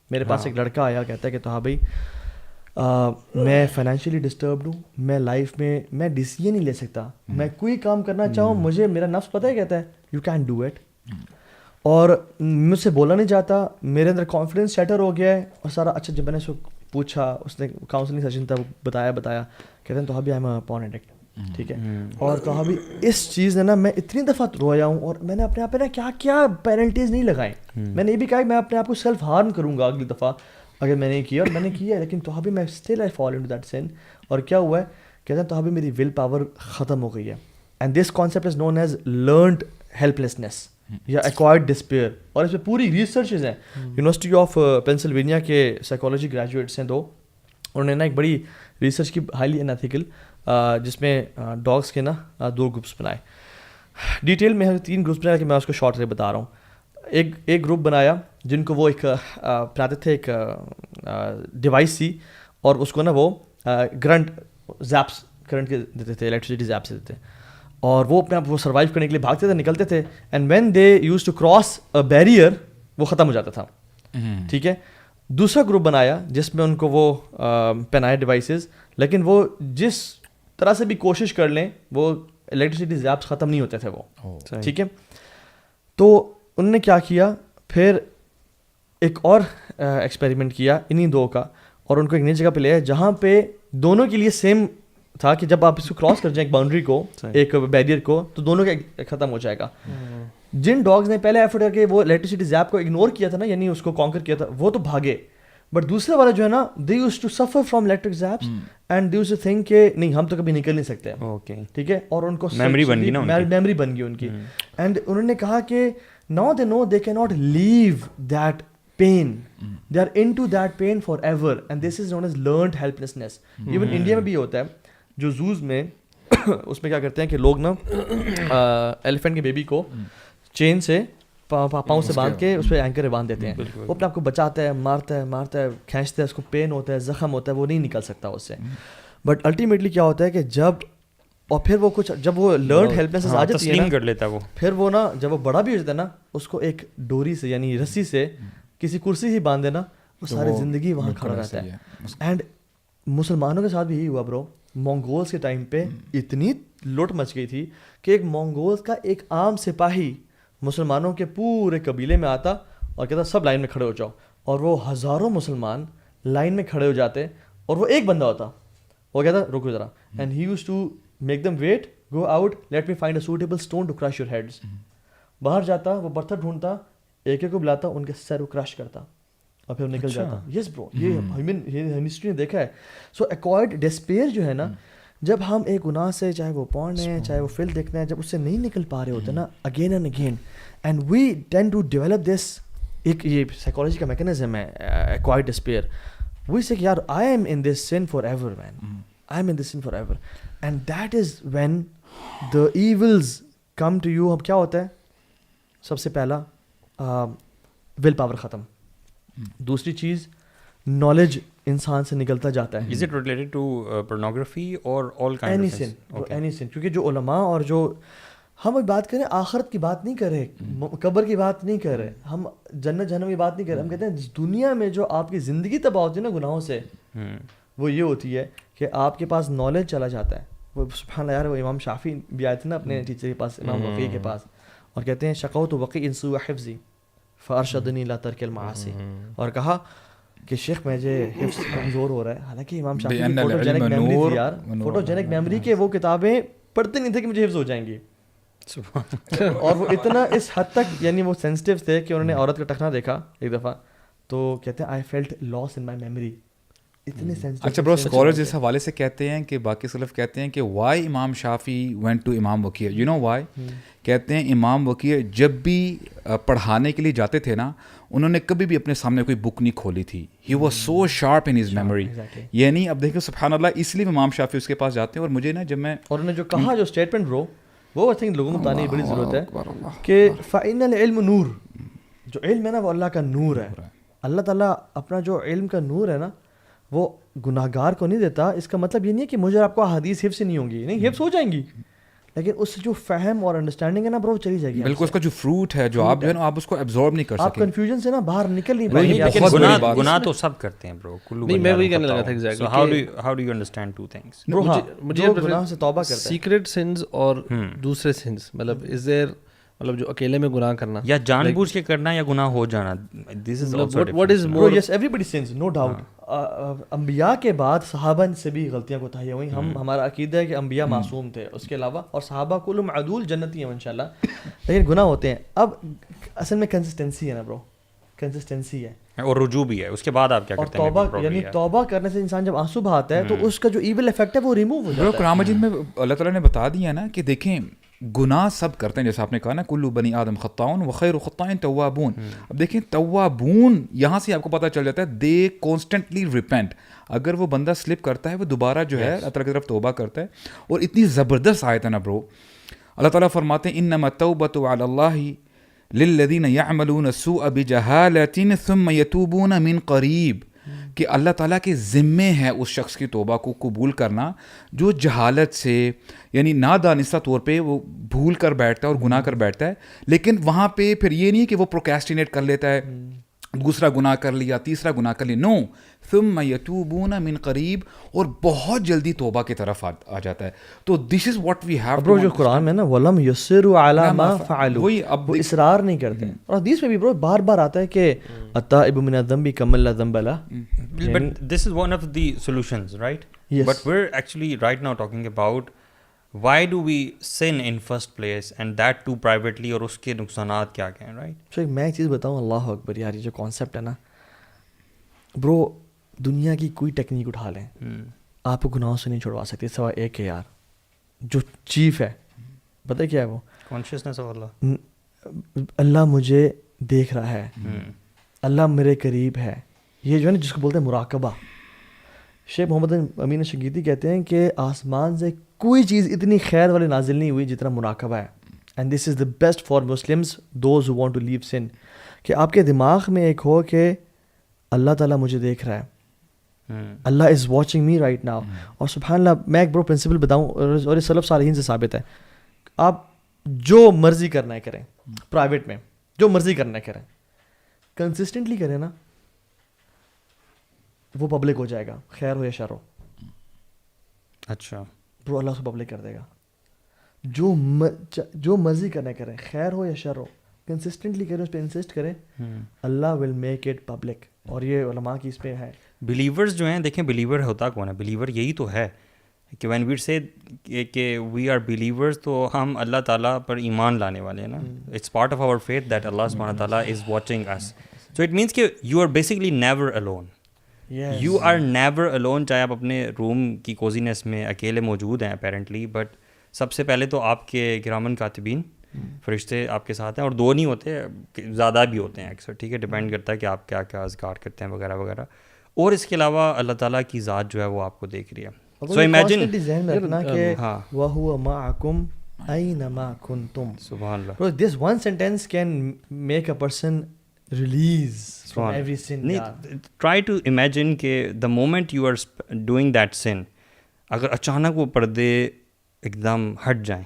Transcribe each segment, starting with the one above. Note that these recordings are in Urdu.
میرے پاس ایک لڑکا آیا, کہتا ہے کہ تو ہاں بھائی میں فائنینشیلی ڈسٹربڈ ہوں, میں لائف میں ڈیسیژن نہیں لے سکتا, میں کوئی کام کرنا چاہوں مجھے میرا نفس پتہ ہے کہتا ہے یو کین ڈو اٹ, اور مجھ سے بولا نہیں جاتا, میرے اندر کانفیڈنس شیٹر ہو گیا ہے اور سارا. اچھا جب میں نے اس کو پوچھا, اس نے کاؤنسلنگ سیشن تھا, بتایا کہتے ہیں تو ابھی آئی ایم اے پارن ایڈکٹ, ٹھیک ہے, اور تو ابھی اس چیز نے نا میں اتنی دفعہ رویا ہوں, اور میں نے اپنے آپ پہ نا کیا کیا پینلٹیز نہیں لگائیں, میں نے یہ بھی کہا کہ میں اپنے آپ کو سیلف ہارم کروں گا اگلی دفعہ اگر میں نے کیا, اور میں نے کیا ہے, لیکن تو ابھی میں still I fall into that sin. اور کیا ہوا ہے کہتے ہیں تو ابھی میری ول پاور ختم ہو گئی ہے, and this concept is known as learned helplessness یا ایکوائرڈ ڈسپیئر, اور اس پہ پوری ریسرچز ہیں. یونیورسٹی آف پینسلوینیا کے سائیکالوجی گریجویٹس ہیں دو, انہوں نے نا ایک بڑی ریسرچ کی, ہائیلی انیتھیکل, جس میں ڈاگس کے نا 2 گروپس بنائے. ڈیٹیل میں 3 گروپس بنائے کہ میں اس کو شارٹ سے بتا رہا ہوں. ایک گروپ بنایا جن کو وہ ایک بناتے تھے, ایک ڈیوائس سی, اور اس کو نا وہ کرنٹ زیپس کرنٹ کے دیتے تھے, الیکٹریسٹی زیپ سے دیتے, اور وہ اپنے آپ وہ سروائیو کرنے کے لیے بھاگتے تھے, نکلتے تھے, and when they used to cross a barrier وہ ختم ہو جاتا تھا, ٹھیک ہے. دوسرا گروپ بنایا جس میں ان کو وہ پہنائے ڈیوائسز, لیکن وہ جس طرح سے بھی کوشش کر لیں وہ الیکٹریسٹی زیپس ختم نہیں ہوتے تھے وہ, ٹھیک ہے. تو انہوں نے کیا کیا, پھر ایک اور ایکسپیریمنٹ کیا انہی 2 کا, اور ان کو ایک نئی جگہ پہ لے آئے جہاں پہ دونوں کے لیے سیم تھا کہ جب آپ اس کو کراس کر جائیں ایک باؤنڈری کو, ایک بیریئر کو, تو دونوں کا ختم ہو جائے گا. جن ڈاگز نے پہلے ایفرٹ کر کے وہ الیکٹریسٹی زیپ کو اگنور کیا تھا نا, یعنی اس کو کانکر کیا تھا, وہ تو بھاگے, بٹ دوسرے والا جو ہے نا they used to suffer from electric zaps and they used to think کہ نہیں ہم تو کبھی نکل نہیں سکتے, ٹھیک ہے, اور ان کو میموری بن گئی ان کی. اینڈ انہوں نے کہا کہ now they know they cannot leave that pain, they are into that pain forever, and this is known as learned helplessness. Even India میں بھی ہوتا ہے, جو زوز میں اس میں کیا کرتے ہیں کہ لوگ نا ایلیفینٹ کے بیبی کو چین سے پاؤں سے باندھ کے اس پہ اینکر باندھ دیتے ہیں, وہ اپنے آپ کو بچاتا ہے, مارتا ہے, کھینچتا ہے, اس کو پین ہوتا ہے, زخم ہوتا ہے, وہ نہیں نکل سکتا اس سے. بٹ الٹیمیٹلی کیا ہوتا ہے کہ اور پھر وہ کچھ جب وہ لرنڈ ہیلپلیسنس آ جاتی ہے نا, کر لیتا ہے وہ, پھر وہ نا جب وہ بڑا بھی ہو جاتا ہے نا, اس کو ایک ڈوری سے یعنی رسی سے کسی کرسی ہی باندھ دینا, وہ ساری زندگی وہاں کھڑا رہتا ہے. اینڈ مسلمانوں کے ساتھ بھی یہی ہوا برو. مونگولز کے ٹائم پہ اتنی لوٹ مچ گئی تھی کہ ایک مونگولز کا ایک عام سپاہی مسلمانوں کے پورے قبیلے میں آتا اور کہتا سب لائن میں کھڑے ہو جاؤ, اور وہ ہزاروں مسلمان لائن میں کھڑے ہو جاتے, اور وہ ایک بندہ ہوتا, وہ کہتا رکو ذرا, and he use to make them wait, go out, let me find a suitable stone to crush your heads. باہر جاتا, وہ پتھر ڈھونڈتا, ایک ایک کو بلاتا, ان کے سر کو کرش کرتا, اور پھر نکل جاتا. یس برو, یہ ہسٹری نے دیکھا ہے. سو ایکوائرڈ ڈسپیئر جو ہے نا, جب ہم ایک گناہ سے, چاہے وہ پورن ہے, چاہے وہ فلم دیکھنا ہے, جب اس سے نہیں نکل پا رہے ہوتے نا again and again, and we tend to develop this, ایک یہ سائیکالوجی کا میکینزم ہے ایکوائرڈ ڈسپیئر. وی سے کہ یار I am in this sun for ever man, I am in this sin forever, and that is when the evils come to you. اب کیا ہوتا ہے, سب سے پہلا ول پاور ختم, دوسری چیز نالج انسان سے نکلتا جاتا ہے. Is it related to pornography or all kind of things? Any sin. کیونکہ جو علماء اور جو ہم بات کریں آخرت کی بات نہیں کر رہے, قبر کی بات نہیں کر رہے, ہم جنت جہنم کی بات نہیں کر رہے, ہم کہتے ہیں دنیا میں جو آپ کی زندگی تباہ ہوتی ہے نا گناہوں سے, وہ یہ ہوتی ہے کہ آپ کے پاس نالج چلا جاتا ہے. وہ سبحان اللہ یار, وہ امام شافعی بھی آئے تھے نا اپنے ٹیچر کے پاس, امام وقیع کے پاس, اور کہتے ہیں شقوت وقیع ان سوء حفظی فارشدنی لا ترک المعاصی, اور کہا کہ شیخ مجھے حفظ کمزور ہو رہا ہے. حالانکہ امام شافعی کی فوٹوجینک میموری تھی یار, فوٹوجینک میموری کے وہ کتابیں پڑھتے نہیں تھے کہ مجھے حفظ ہو جائیں گی. اور وہ اتنا اس حد تک یعنی وہ سینسٹیو تھے کہ انہوں نے عورت کا ٹخنا دیکھا ایک دفعہ, تو کہتے ہیں I felt loss in my memory. اچھا برو, اسکالرز اس حوالے سے کہتے ہیں کہ باقی سلف کہتے ہیں کہ وائی امام شافعی وینٹ ٹو امام وکیع, یو نو وائی, کہتے ہیں امام وکیع جب بھی پڑھانے کے لیے جاتے تھے نا, انہوں نے کبھی بھی اپنے سامنے کوئی بک نہیں کھولی تھی. He was so sharp in his memory. یعنی اب دیکھو سبحان اللہ, اس لیے امام شافعی اس کے پاس جاتے ہیں. اور مجھے نا جب میں, اور انہوں نے جو کہا جو اسٹیٹمنٹ برو, وہ آئی تھنک لوگوں کو بتانے کی بڑی ضرورت ہے کہ فإن العلم نور, جو علم ہے نا وہ اللہ کا نور ہے. اللہ تعالیٰ اپنا جو علم کا نور ہے نا وہ گناہ گار کو نہیں دیتا. اس کا مطلب یہ نہیں ہے کہ مجھے آپ کو احادیث حفظ نہیں ہوں گی, نہیں, حفظ ہو جائیں گی, لیکن اس سے جو فہم اور انڈرسٹینڈنگ ہے نا برو چلی جائے گی بالکل. اس کا جو فروٹ ہے جو آپ جو ہے نا آپ اس کو ایبزارب نہیں کر آپ سکیں. کنفیوژن سے نا باہر نکل نہیں وہی پائیں گے. بہت بڑی بات. گناہ تو سب کرتے ہیں برو. نہیں میں وہی کہنے لگا تھا exactly. How do you understand two things? مجھے گناہ سے توبہ کرتے ہیں, سیکریٹ سنز اور دوسرے سنز, مطلب از دیر, مطلب جو اکیلے میں گناہ کرنا یا جان بوجھ کے کرنا یا گناہ ہو جانا. دس از what is Bro, yes, everybody sins, no doubt. انبیاء کے بعد صحابہ سے بھی غلطیاں کوتاہیاں ہوئیں. ہمارا عقیدہ ہے کہ انبیاء معصوم تھے, اس کے علاوہ اور صحابہ کلہم عدول جنتی ہیں انشاءاللہ, لیکن گناہ ہوتے ہیں. اب اصل میں کنسسٹنسی ہے نا برو, کنسسٹنسی ہے اور رجوع بھی ہے. اس کے بعد آپ کیا کرتے ہیں؟ اور توبہ, یعنی توبہ کرنے سے انسان جب آنسو بہاتا ہے تو اس کا جو ایول افیکٹ ہے وہ ریموو ہو جاتا ہے. قرآن مجید میں اللہ تعالیٰ نے بتا دیا نا کہ دیکھیں گناہ سب کرتے ہیں, جیسے آپ نے کہا نا کلو بنی آدم خطاؤن وخیر خطائن توابون. اب دیکھیں توابون یہاں سے آپ کو پتہ چل جاتا ہے دے کانسٹنٹلی ریپینٹ. اگر وہ بندہ سلپ کرتا ہے وہ دوبارہ جو ہے اللہ تعالیٰ کی طرف توبہ کرتا ہے. اور اتنی زبردست آیت ہے نا برو, اللہ تعالیٰ فرماتے ہیں انما التوبۃ علی اللہ للذین یعملون السوء بجہالۃ ثم یتوبون من قریب, کہ اللہ تعالیٰ کے ذمے ہے اس شخص کی توبہ کو قبول کرنا جو جہالت سے یعنی نادانستہ طور پہ وہ بھول کر بیٹھتا ہے اور گناہ کر بیٹھتا ہے. لیکن وہاں پہ پھر یہ نہیں کہ وہ پروکیسٹینیٹ کر لیتا ہے, دوسرا گناہ کر لیا, تیسرا گناہ کر لیا. نو, ثم یتوبون من قریب, اور بہت جلدی توبہ کی طرف آ جاتا ہے. تو دس از واٹ وی ہیو. برو جو قرآن میں نا ولم یصروا علی ما فعلوا, وہ اصرار نہیں کرتے. اور حدیث میں بھی برو بار بار آتا ہے کہ التائب من الذنب کمن لا ذنب له. But this is one of the solutions, right? Yes. But we're actually right now talking about why do we sin in first place, and that too privately, اور اس کے نقصانات کیا ہیں, right? تو میں ایک چیز بتاؤں, اللہ اکبر یار, یہ جو کانسیپٹ ہے نا برو, دنیا کی کوئی ٹیکنیک اٹھا لیں آپ کو گناہوں سے نہیں چھڑوا سکتی سوائے ایک ہے یار, جو چیف ہے. پتہ کیا ہے وہ؟ Consciousness of Allah. اللہ مجھے دیکھ رہا ہے, اللہ میرے قریب ہے. یہ جو ہے نا جس کو بولتے ہیں مراقبہ. شیخ محمد امین شنقیطی کہتے ہیں کہ آسمان سے کوئی چیز اتنی خیر والی نازل نہیں ہوئی جتنا مراقبہ ہے. And this is the best for Muslims those who want to leave sin, کہ آپ کے دماغ میں ایک ہو کہ اللہ تعالیٰ مجھے دیکھ رہا ہے, Allah is watching me right now. اور سبحان اللہ, میں ایک برو پرنسپل بتاؤں, اور یہ سلف صالحین سے ثابت ہے, آپ جو مرضی کرنا ہے کریں, پرائیویٹ میں جو مرضی کرنا ہے کریں, کنسسٹنٹلی کریں نا, وہ پبلک ہو جائے گا, خیر ہو یا شر ہو. اچھا برو اللہ سے پبلک کر دے گا. جو مرضی کرنا کریں, خیر ہو یا شر ہو, کنسسٹنٹلی کریں, اس پہ انسسٹ کریں, اللہ ول میک اٹ پبلک. اور یہ علماء کی اس پہ ہے. بلیورز جو ہیں, دیکھیں بلیور ہوتا کون ہے؟ بلیور یہی تو ہے کہ وین وی سے کہ وی آر بلیورز, تو ہم اللہ تعالیٰ پر ایمان لانے والے ہیں نا. It's part of our faith that Allah سبحانہ تعالیٰ is watching us. So it means کہ you are basically never alone. You are never alone, چاہے آپ اپنے روم کی کوزینس میں اکیلے موجود ہیں اپیرنٹلی, بٹ سب سے پہلے تو آپ کے کرامن کاتبین فرشتے آپ کے ساتھ ہیں, اور دو نہیں ہوتے, زیادہ بھی ہوتے ہیں اکثر, ٹھیک ہے, ڈپینڈ کرتا ہے کہ آپ کیا کیا اذکار کرتے ہیں وغیرہ وغیرہ. اور اس کے علاوہ اللہ تعالیٰ کی ذات جو ہے وہ آپ کو دیکھ رہی ہے. سو امیجن ذہن میں رکھنا کہ وَهُوَ مَعَكُمْ أَيْنَمَا كُنْتُمْ. سبحان اللہ. Bro, this one sentence can make a person release from every sin. Try to imagine کہ the moment you are doing that sin, اگر اچانک وہ پردے ایک دم ہٹ جائیں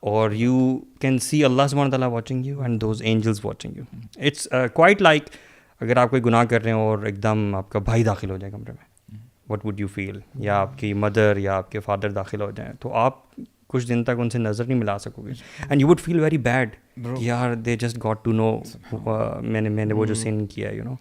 اور you can see اللہ سبحانہ تعالیٰ watching you and those angels watching you. It's quite like اگر آپ کوئی گناہ کر رہے ہیں اور ایک دم آپ کا بھائی داخل ہو جائے کمرے میں, what would you feel? یا آپ کی مدر یا آپ کے فادر داخل ہو جائیں, تو آپ کچھ دن تک ان سے نظر نہیں ملا سکو گے, and you would feel very bad, یار they just got to know میں نے وہ جو سین کیا ہے, یو نو.